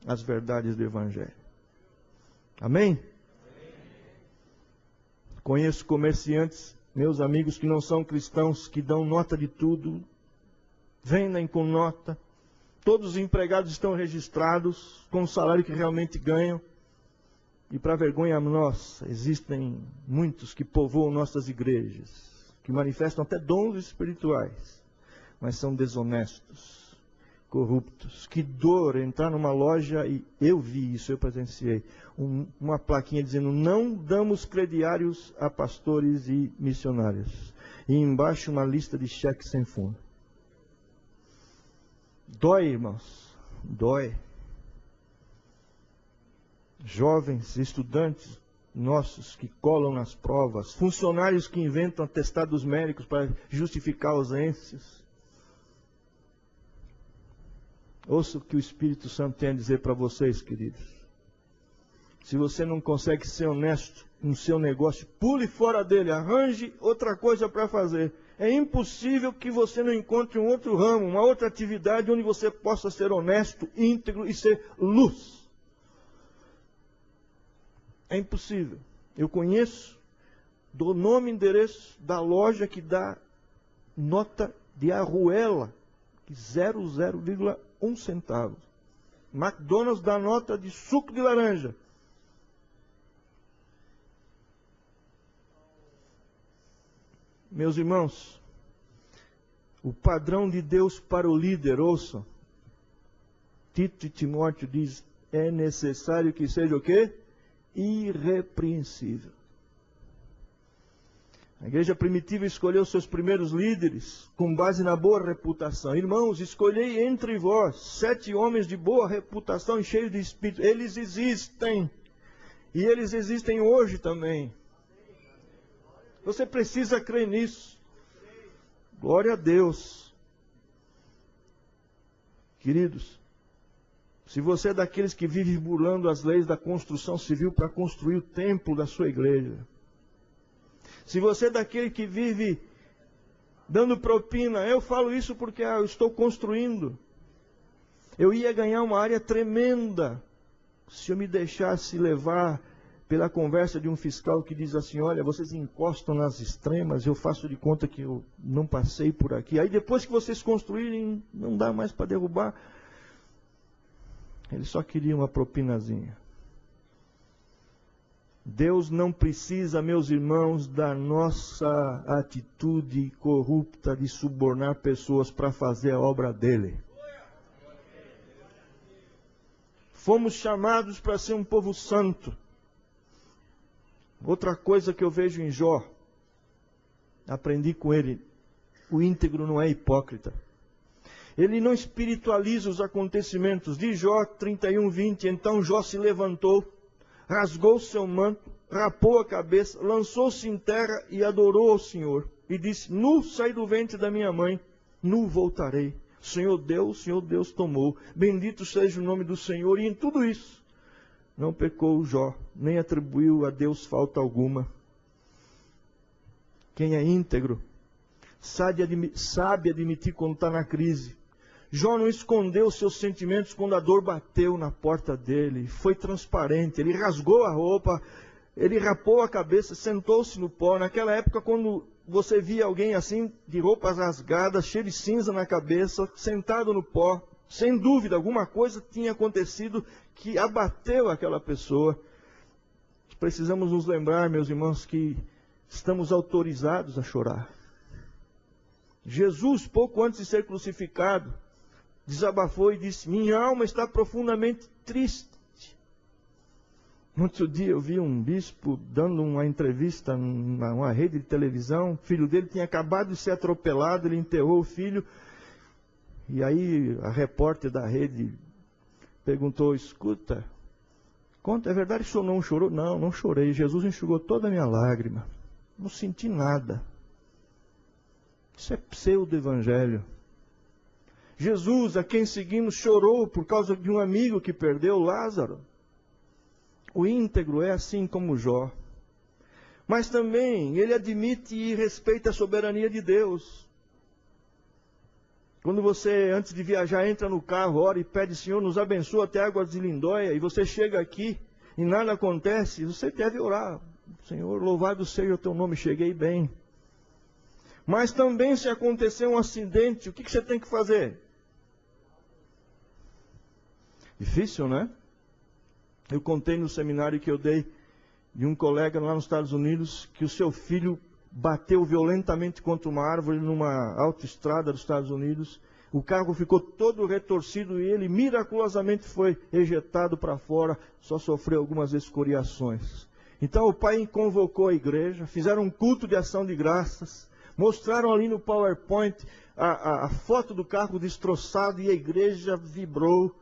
Speaker 2: As verdades do Evangelho. Amém? Conheço comerciantes, meus amigos, que não são cristãos, que dão nota de tudo, vendem com nota. Todos os empregados estão registrados com o salário que realmente ganham. E para vergonha nossa, existem muitos que povoam nossas igrejas, que manifestam até dons espirituais, mas são desonestos, corruptos. Que dor entrar numa loja e eu vi isso, eu presenciei. Uma plaquinha dizendo: não damos crediários a pastores e missionários. E embaixo uma lista de cheques sem fundo. Dói, irmãos, dói. Jovens, estudantes nossos que colam nas provas, funcionários que inventam atestados médicos para justificar ausências. Ouça o que o Espírito Santo tem a dizer para vocês, queridos. Se você não consegue ser honesto no seu negócio, pule fora dele, arranje outra coisa para fazer. É impossível que você não encontre um outro ramo, uma outra atividade onde você possa ser honesto, íntegro e ser luz. É impossível. Eu conheço, dou nome e endereço da loja que dá nota de arruela, 0,1 centavo. McDonald's dá nota de suco de laranja. Meus irmãos, o padrão de Deus para o líder, ouçam. Tito e Timóteo diz, é necessário que seja o quê? Irrepreensível. A igreja primitiva escolheu seus primeiros líderes com base na boa reputação. Irmãos, escolhei entre vós 7 homens de boa reputação e cheios de espírito. Eles existem. E eles existem hoje também. Você precisa crer nisso. Glória a Deus. Queridos, se você é daqueles que vive burlando as leis da construção civil para construir o templo da sua igreja, se você é daquele que vive dando propina, eu falo isso porque eu estou construindo. Eu ia ganhar uma área tremenda se eu me deixasse levar pela conversa de um fiscal que diz assim, olha, vocês encostam nas extremas, eu faço de conta que eu não passei por aqui. Aí depois que vocês construírem, não dá mais para derrubar. Ele só queria uma propinazinha. Deus não precisa, meus irmãos, da nossa atitude corrupta de subornar pessoas para fazer a obra dele. Fomos chamados para ser um povo santo. Outra coisa que eu vejo em Jó, aprendi com ele, o íntegro não é hipócrita. Ele não espiritualiza os acontecimentos. De Jó 31:20, então Jó se levantou, rasgou seu manto, rapou a cabeça, lançou-se em terra e adorou ao Senhor. E disse, nu saí do ventre da minha mãe, nu voltarei. O Senhor Deus tomou. Bendito seja o nome do Senhor. E em tudo isso, não pecou Jó, nem atribuiu a Deus falta alguma. Quem é íntegro, sabe admitir quando está na crise. Jó não escondeu seus sentimentos quando a dor bateu na porta dele. Foi transparente. Ele rasgou a roupa, ele rapou a cabeça, sentou-se no pó. Naquela época, quando você via alguém assim, de roupas rasgadas, cheio de cinza na cabeça, sentado no pó, sem dúvida, alguma coisa tinha acontecido que abateu aquela pessoa. Precisamos nos lembrar, meus irmãos, que estamos autorizados a chorar. Jesus, pouco antes de ser crucificado, desabafou e disse, minha alma está profundamente triste. No outro dia eu vi um bispo dando uma entrevista numa rede de televisão, o filho dele tinha acabado de ser atropelado, ele enterrou o filho, e aí a repórter da rede perguntou, escuta, conta, é verdade que o senhor não chorou? Não, não chorei, Jesus enxugou toda a minha lágrima, não senti nada. Isso é pseudo-evangelho. Jesus, a quem seguimos, chorou por causa de um amigo que perdeu, Lázaro. O íntegro é assim como Jó. Mas também ele admite e respeita a soberania de Deus. Quando você, antes de viajar, entra no carro, ora e pede, Senhor, nos abençoa até Águas de Lindóia, e você chega aqui e nada acontece, você deve orar. Senhor, louvado seja o teu nome, cheguei bem. Mas também se acontecer um acidente, o que você tem que fazer? Difícil, né? Eu contei no seminário que eu dei de um colega lá nos Estados Unidos que o seu filho bateu violentamente contra uma árvore numa autoestrada dos Estados Unidos. O carro ficou todo retorcido e ele miraculosamente foi ejetado para fora, só sofreu algumas escoriações. Então o pai convocou a igreja, fizeram um culto de ação de graças, mostraram ali no PowerPoint a foto do carro destroçado e a igreja vibrou.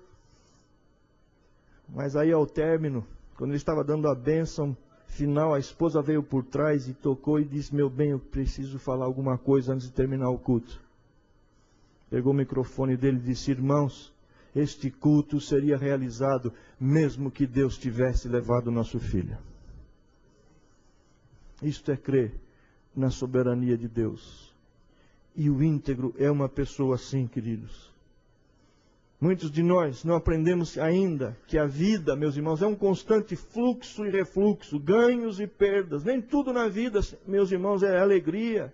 Speaker 2: Mas aí ao término, quando ele estava dando a bênção final, a esposa veio por trás e tocou e disse, meu bem, eu preciso falar alguma coisa antes de terminar o culto. Pegou o microfone dele e disse, irmãos, este culto seria realizado mesmo que Deus tivesse levado o nosso filho. Isto é crer na soberania de Deus. E o íntegro é uma pessoa assim, queridos. Muitos de nós não aprendemos ainda que a vida, meus irmãos, é um constante fluxo e refluxo, ganhos e perdas. Nem tudo na vida, meus irmãos, é alegria.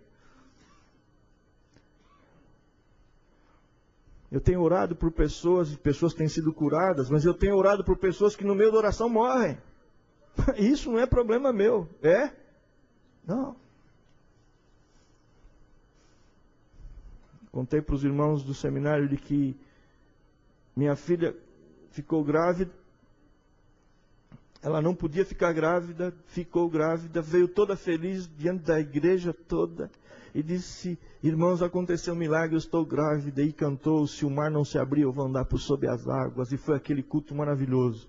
Speaker 2: Eu tenho orado por pessoas, e pessoas têm sido curadas, mas eu tenho orado por pessoas que no meio da oração morrem. Isso não é problema meu, é? Não. Contei para os irmãos do seminário de que minha filha ficou grávida. Ela não podia ficar grávida, ficou grávida, veio toda feliz diante da igreja toda e disse: irmãos, aconteceu um milagre, eu estou grávida. E cantou: se o mar não se abrir, eu vou andar por sob as águas. E foi aquele culto maravilhoso.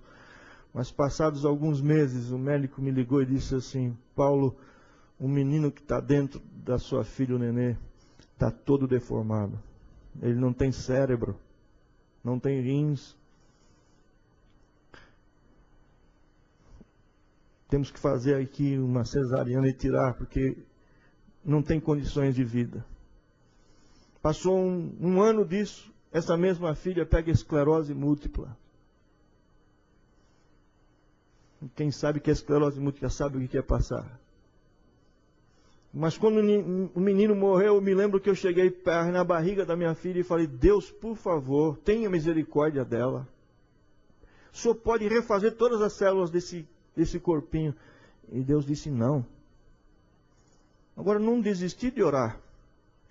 Speaker 2: Mas passados alguns meses, o médico me ligou e disse assim: Paulo, o menino que está dentro da sua filha, o nenê, está todo deformado. Ele não tem cérebro, não tem rins. Temos que fazer aqui uma cesariana e tirar, porque não tem condições de vida. Passou um ano disso, essa mesma filha pega esclerose múltipla. Quem sabe que é esclerose múltipla sabe o que é passar. Mas quando o menino morreu, eu me lembro que eu cheguei na barriga da minha filha e falei: Deus, por favor, tenha misericórdia dela. O Senhor pode refazer todas as células desse corpinho. E Deus disse não. Agora, não desisti de orar.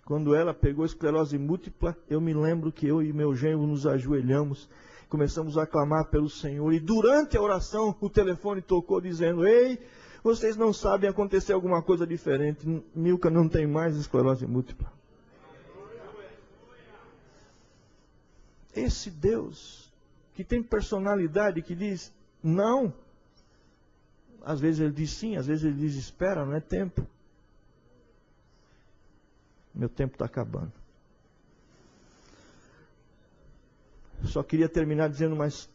Speaker 2: Quando ela pegou esclerose múltipla, eu me lembro que eu e meu genro nos ajoelhamos, começamos a clamar pelo Senhor, e durante a oração o telefone tocou dizendo: ei, vocês não sabem, acontecer alguma coisa diferente. Milka não tem mais esclerose múltipla. Esse Deus que tem personalidade, que diz não, às vezes ele diz sim, às vezes ele diz espera, não é tempo. Meu tempo está acabando. Só queria terminar dizendo mais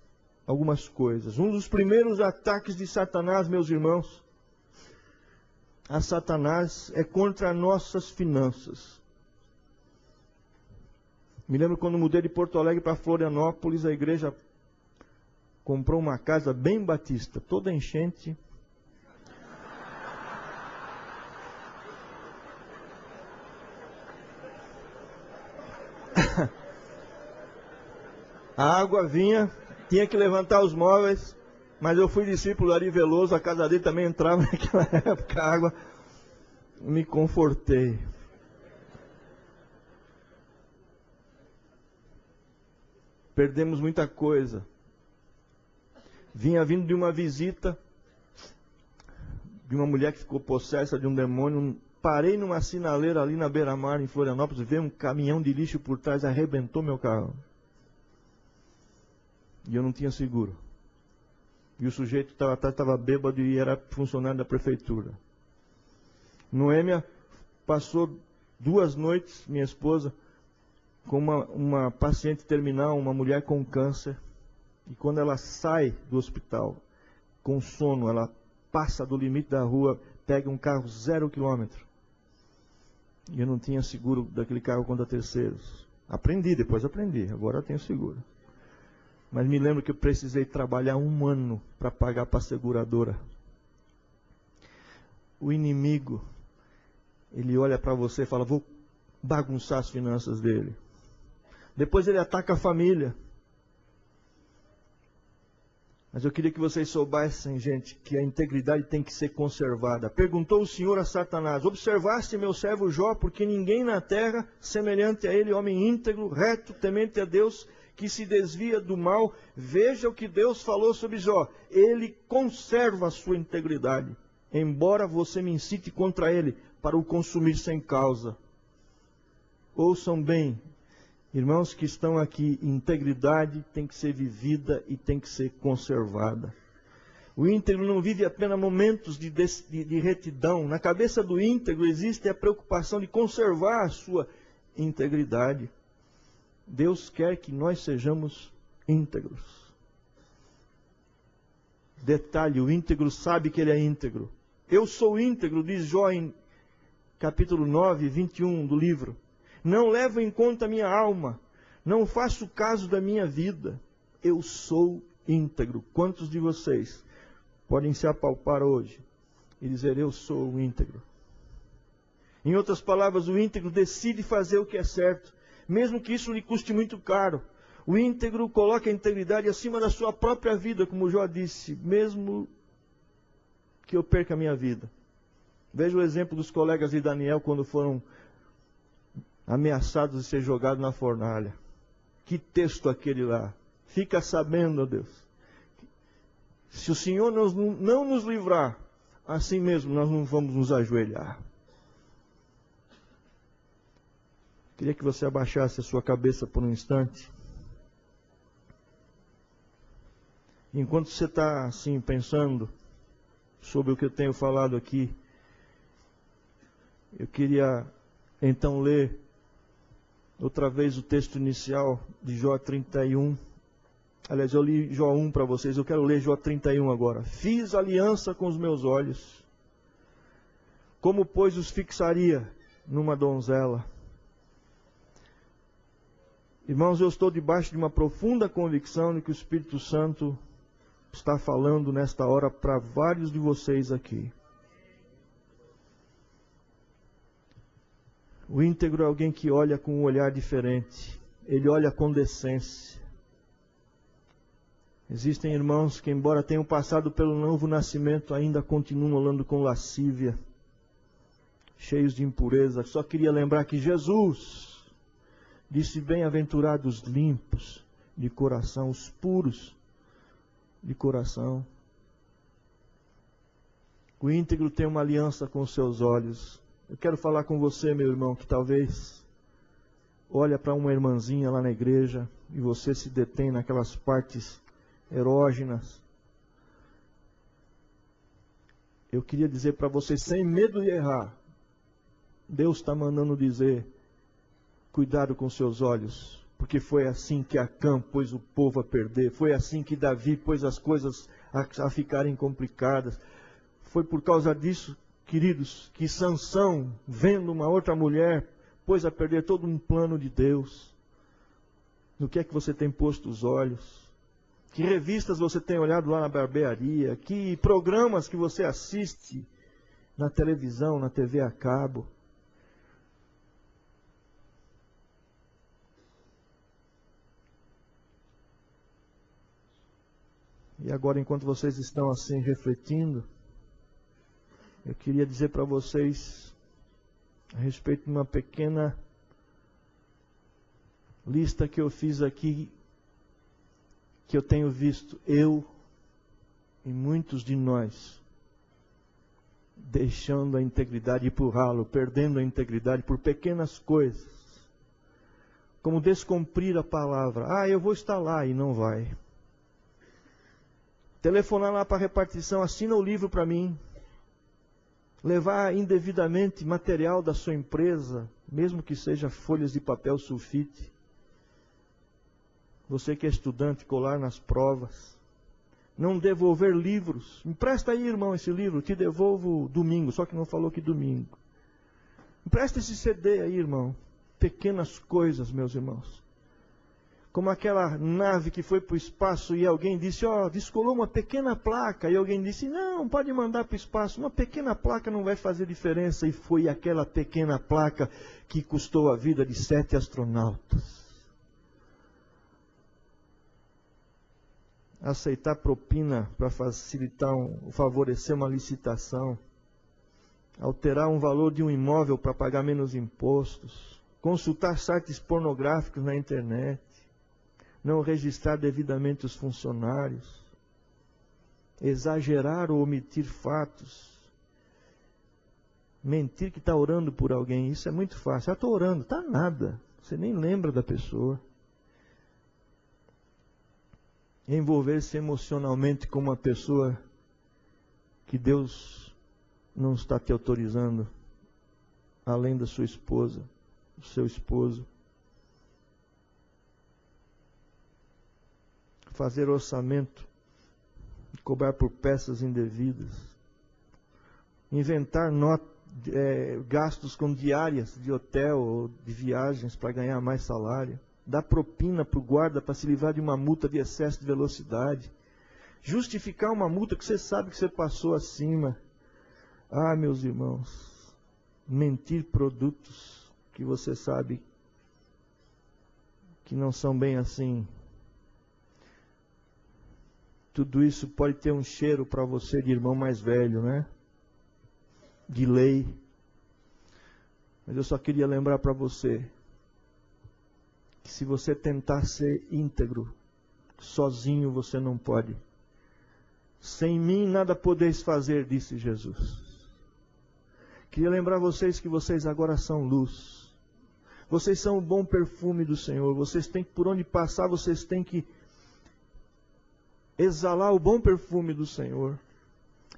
Speaker 2: algumas coisas. Um dos primeiros ataques de Satanás, meus irmãos, a Satanás é contra nossas finanças. Me lembro quando mudei de Porto Alegre para Florianópolis, a igreja comprou uma casa bem batista, toda enchente. A água vinha, tinha que levantar os móveis, mas eu fui discípulo do Ari Veloso, a casa dele também entrava naquela época, a água, me confortei. Perdemos muita coisa. Vinha vindo de uma visita de uma mulher que ficou possessa de um demônio. Parei numa sinaleira ali na beira-mar, em Florianópolis, veio um caminhão de lixo por trás, arrebentou meu carro. E eu não tinha seguro. E o sujeito estava bêbado e era funcionário da prefeitura. Noêmia passou 2 noites, minha esposa, com uma paciente terminal, uma mulher com câncer. E quando ela sai do hospital, com sono, ela passa do limite da rua, pega um carro 0 quilômetro. E eu não tinha seguro daquele carro contra terceiros. Depois aprendi, agora eu tenho seguro. Mas me lembro que eu precisei trabalhar 1 ano para pagar para a seguradora. O inimigo, ele olha para você e fala: vou bagunçar as finanças dele. Depois ele ataca a família. Mas eu queria que vocês soubessem, gente, que a integridade tem que ser conservada. Perguntou o Senhor a Satanás: observaste meu servo Jó, porque ninguém na terra, semelhante a ele, homem íntegro, reto, temente a Deus, que se desvia do mal. Veja o que Deus falou sobre Jó. Ele conserva a sua integridade, embora você me incite contra ele para o consumir sem causa. Ouçam bem, irmãos que estão aqui, integridade tem que ser vivida e tem que ser conservada. O íntegro não vive apenas momentos de retidão. Na cabeça do íntegro existe a preocupação de conservar a sua integridade. Deus quer que nós sejamos íntegros. Detalhe, o íntegro sabe que ele é íntegro. Eu sou íntegro, diz Jó em capítulo 9, 21 do livro. Não levo em conta a minha alma, não faço caso da minha vida. Eu sou íntegro. Quantos de vocês podem se apalpar hoje e dizer: eu sou íntegro? Em outras palavras, o íntegro decide fazer o que é certo, mesmo que isso lhe custe muito caro. O íntegro coloca a integridade acima da sua própria vida, como Jó disse: mesmo que eu perca a minha vida. Veja o exemplo dos colegas de Daniel quando foram ameaçados de ser jogados na fornalha. Que texto aquele lá? Fica sabendo, ó Deus, se o Senhor não nos livrar, assim mesmo nós não vamos nos ajoelhar. Queria que você abaixasse a sua cabeça por um instante. Enquanto você está assim pensando sobre o que eu tenho falado aqui, eu queria então ler outra vez o texto inicial de Jó 31. Aliás, eu li Jó 1 para vocês, eu quero ler Jó 31 agora. Fiz aliança com os meus olhos, como pois os fixaria numa donzela? Irmãos, eu estou debaixo de uma profunda convicção de que o Espírito Santo está falando nesta hora para vários de vocês aqui. O íntegro é alguém que olha com um olhar diferente. Ele olha com decência. Existem irmãos que, embora tenham passado pelo novo nascimento, ainda continuam olhando com lascívia, cheios de impureza. Só queria lembrar que Jesus disse: bem-aventurados limpos de coração, os puros de coração. O íntegro tem uma aliança com os seus olhos. Eu quero falar com você, meu irmão, que talvez olha para uma irmãzinha lá na igreja e você se detém naquelas partes erógenas. Eu queria dizer para você, sem medo de errar, Deus está mandando dizer: cuidado com seus olhos, porque foi assim que Acã pôs o povo a perder, foi assim que Davi pôs as coisas a ficarem complicadas. Foi por causa disso, queridos, que Sansão, vendo uma outra mulher, pôs a perder todo um plano de Deus. No que é que você tem posto os olhos? Que revistas você tem olhado lá na barbearia? Que programas que você assiste na televisão, na TV a cabo? E agora, enquanto vocês estão assim refletindo, eu queria dizer para vocês a respeito de uma pequena lista que eu fiz aqui, que eu tenho visto, eu e muitos de nós, deixando a integridade ir para o ralo, perdendo a integridade por pequenas coisas, como descumprir a palavra. Eu vou estar lá, e não vai. Telefonar lá para a repartição: assina o livro para mim. Levar indevidamente material da sua empresa, mesmo que seja folhas de papel sulfite. Você que é estudante, colar nas provas. Não devolver livros. Empresta aí, irmão, esse livro, te devolvo domingo, só que não falou que domingo. Empresta esse CD aí, irmão. Pequenas coisas, meus irmãos. Como aquela nave que foi para o espaço e alguém disse: descolou uma pequena placa. E alguém disse: não, pode mandar para o espaço. Uma pequena placa não vai fazer diferença. E foi aquela pequena placa que custou a vida de 7 astronautas. Aceitar propina para facilitar, favorecer uma licitação. Alterar um valor de um imóvel para pagar menos impostos. Consultar sites pornográficos na internet. Não registrar devidamente os funcionários, exagerar ou omitir fatos, mentir que está orando por alguém, isso é muito fácil. Estou orando, está nada, você nem lembra da pessoa. Envolver-se emocionalmente com uma pessoa que Deus não está te autorizando, além da sua esposa, do seu esposo. Fazer orçamento, cobrar por peças indevidas, inventar gastos com diárias de hotel ou de viagens para ganhar mais salário, dar propina para o guarda para se livrar de uma multa de excesso de velocidade, justificar uma multa que você sabe que você passou acima. Meus irmãos, mentir produtos que você sabe que não são bem assim. Tudo isso pode ter um cheiro para você de irmão mais velho, né? De lei. Mas eu só queria lembrar para você que se você tentar ser íntegro, sozinho você não pode. Sem mim nada podeis fazer, disse Jesus. Queria lembrar vocês que vocês agora são luz. Vocês são o bom perfume do Senhor. Vocês têm que, por onde passar, vocês têm que exalar o bom perfume do Senhor.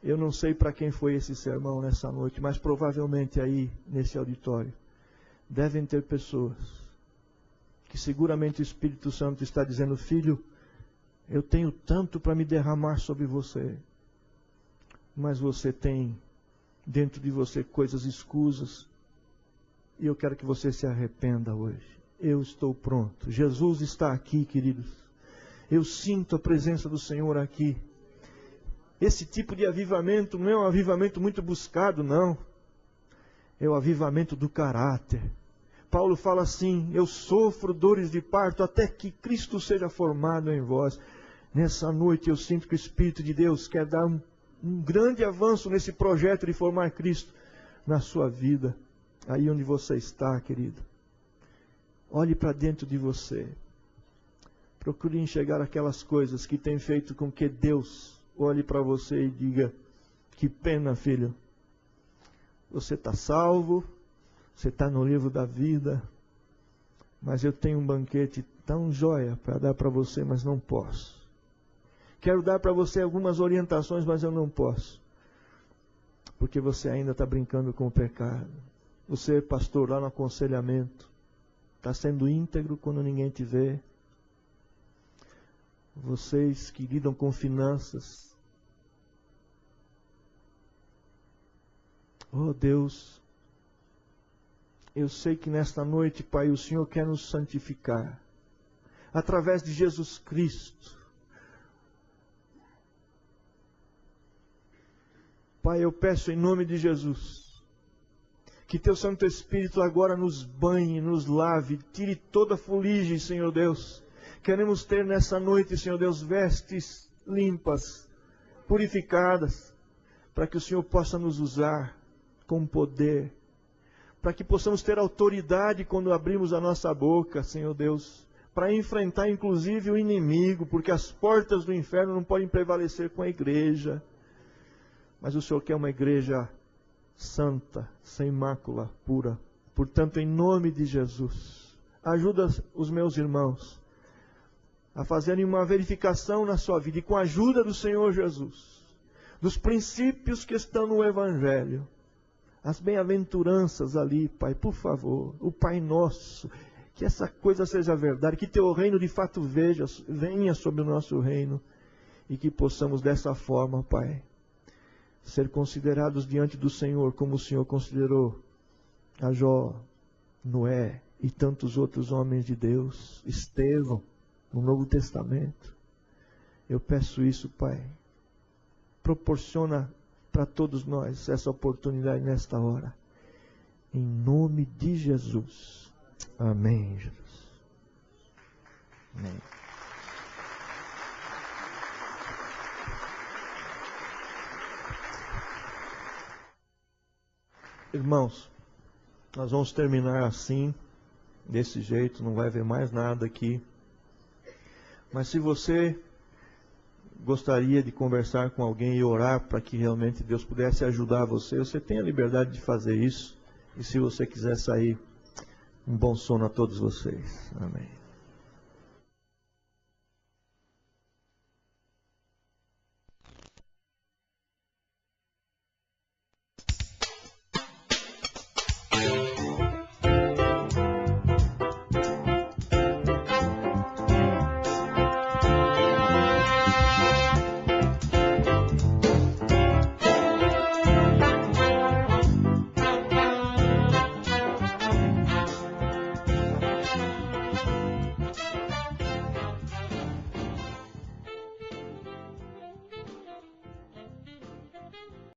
Speaker 2: Eu não sei para quem foi esse sermão nessa noite, mas provavelmente aí, nesse auditório, devem ter pessoas que seguramente o Espírito Santo está dizendo: filho, eu tenho tanto para me derramar sobre você, mas você tem dentro de você coisas escusas, e eu quero que você se arrependa hoje. Eu estou pronto. Jesus está aqui, queridos. Eu sinto a presença do Senhor aqui. Esse tipo de avivamento não é um avivamento muito buscado, não. É o avivamento do caráter. Paulo fala assim: eu sofro dores de parto até que Cristo seja formado em vós. Nessa noite eu sinto que o Espírito de Deus quer dar um grande avanço nesse projeto de formar Cristo na sua vida. Aí onde você está, querido. Olhe para dentro de você. Procure enxergar aquelas coisas que têm feito com que Deus olhe para você e diga: que pena, filho. Você está salvo, você está no livro da vida, mas eu tenho um banquete tão jóia para dar para você, mas não posso. Quero dar para você algumas orientações, mas eu não posso. Porque você ainda está brincando com o pecado. Você, pastor, lá no aconselhamento, está sendo íntegro quando ninguém te vê. Vocês que lidam com finanças. Oh Deus, eu sei que nesta noite, Pai, o Senhor quer nos santificar. Através de Jesus Cristo. Pai, eu peço em nome de Jesus, que Teu Santo Espírito agora nos banhe, nos lave, tire toda a fuligem, Senhor Deus. Queremos ter nessa noite, Senhor Deus, vestes limpas, purificadas, para que o Senhor possa nos usar com poder, para que possamos ter autoridade quando abrimos a nossa boca, Senhor Deus, para enfrentar inclusive o inimigo, porque as portas do inferno não podem prevalecer com a igreja. Mas o Senhor quer uma igreja santa, sem mácula, pura. Portanto, em nome de Jesus, ajuda os meus irmãos a fazerem uma verificação na sua vida, e com a ajuda do Senhor Jesus, dos princípios que estão no Evangelho, as bem-aventuranças ali, Pai, por favor, o Pai Nosso, que essa coisa seja verdade, que Teu reino de fato venha sobre o nosso reino, e que possamos dessa forma, Pai, ser considerados diante do Senhor, como o Senhor considerou a Jó, Noé e tantos outros homens de Deus, Estevão, no Novo Testamento. Eu peço isso, Pai. Proporciona para todos nós essa oportunidade nesta hora. Em nome de Jesus. Amém, Jesus. Amém. Irmãos, nós vamos terminar assim, desse jeito, não vai haver mais nada aqui. Mas se você gostaria de conversar com alguém e orar para que realmente Deus pudesse ajudar você, você tem a liberdade de fazer isso. E se você quiser sair, um bom sono a todos vocês. Amém.